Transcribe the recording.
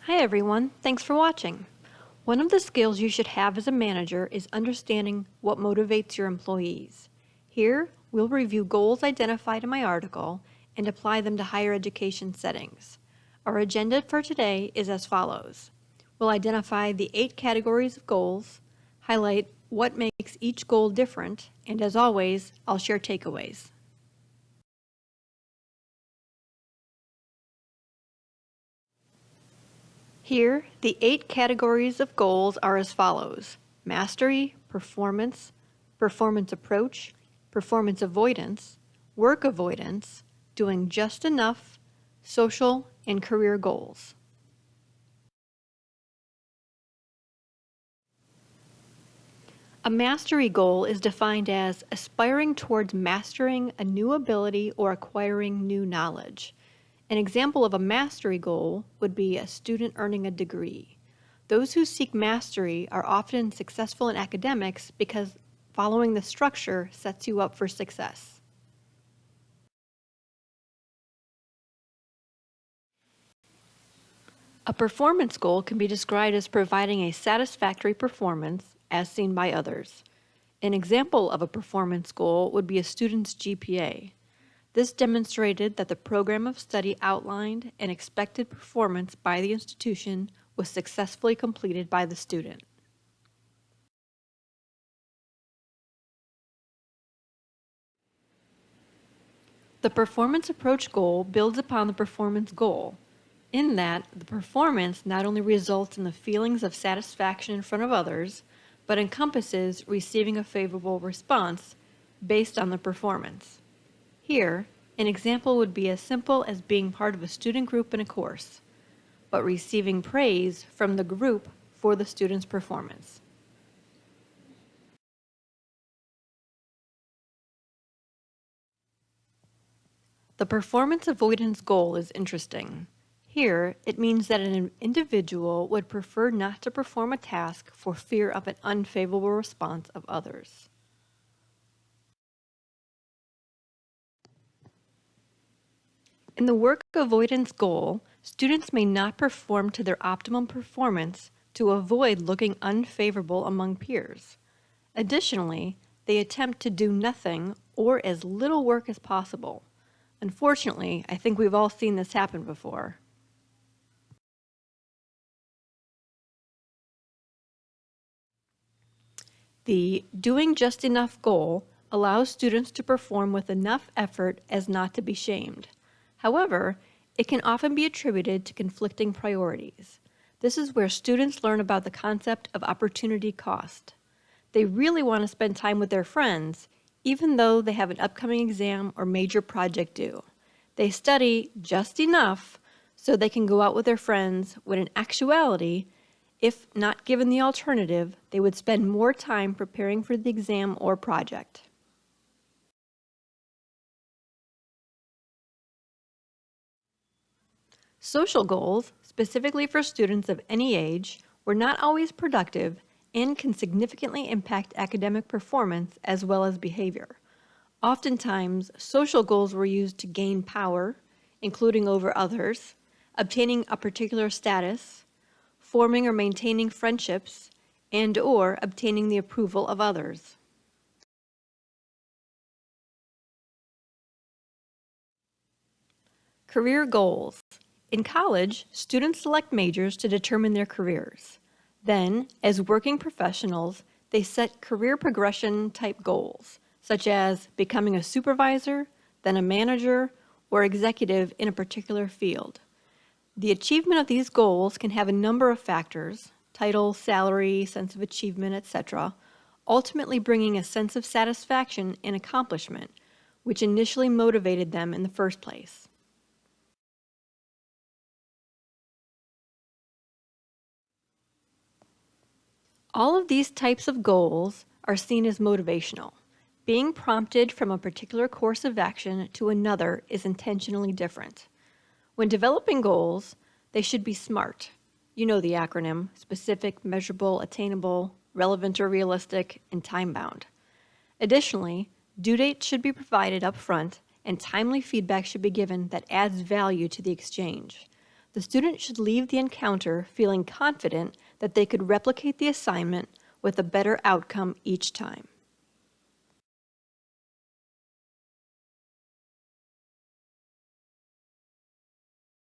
Hi everyone, thanks for watching. One of the skills you should have as a manager is understanding what motivates your employees. Here, we'll review goals identified in my article and apply them to higher education settings. Our agenda for today is as follows. We'll identify the 8 categories of goals, highlight what makes each goal different, and as always, I'll share takeaways. Here, the 8 categories of goals are as follows: mastery, performance, performance approach, performance avoidance, work avoidance, doing just enough, social, and career goals. A mastery goal is defined as aspiring towards mastering a new ability or acquiring new knowledge. An example of a mastery goal would be a student earning a degree. Those who seek mastery are often successful in academics because following the structure sets you up for success. A performance goal can be described as providing a satisfactory performance as seen by others. An example of a performance goal would be a student's GPA. This demonstrated that the program of study outlined an expected performance by the institution was successfully completed by the student. The performance approach goal builds upon the performance goal, in that the performance not only results in the feelings of satisfaction in front of others, but encompasses receiving a favorable response based on the performance. Here, an example would be as simple as being part of a student group in a course, but receiving praise from the group for the student's performance. The performance avoidance goal is interesting. Here, it means that an individual would prefer not to perform a task for fear of an unfavorable response of others. In the work avoidance goal, students may not perform to their optimum performance to avoid looking unfavorable among peers. Additionally, they attempt to do nothing or as little work as possible. Unfortunately, I think we've all seen this happen before. The doing just enough goal allows students to perform with enough effort as not to be shamed. However, it can often be attributed to conflicting priorities. This is where students learn about the concept of opportunity cost. They really want to spend time with their friends, even though they have an upcoming exam or major project due. They study just enough so they can go out with their friends, when in actuality, if not given the alternative, they would spend more time preparing for the exam or project. Social goals, specifically for students of any age, were not always productive and can significantly impact academic performance as well as behavior. Oftentimes, social goals were used to gain power, including over others, obtaining a particular status, forming or maintaining friendships, and/or obtaining the approval of others. Career goals. In college, students select majors to determine their careers. Then, as working professionals, they set career progression type goals, such as becoming a supervisor, then a manager, or executive in a particular field. The achievement of these goals can have a number of factors, title, salary, sense of achievement, etc., ultimately bringing a sense of satisfaction and accomplishment, which initially motivated them in the first place. All of these types of goals are seen as motivational. Being prompted from a particular course of action to another is intentionally different. When developing goals, they should be SMART. You know the acronym: specific, measurable, attainable, relevant or realistic, and time-bound. Additionally, due dates should be provided up front, and timely feedback should be given that adds value to the exchange. The student should leave the encounter feeling confident that they could replicate the assignment with a better outcome each time.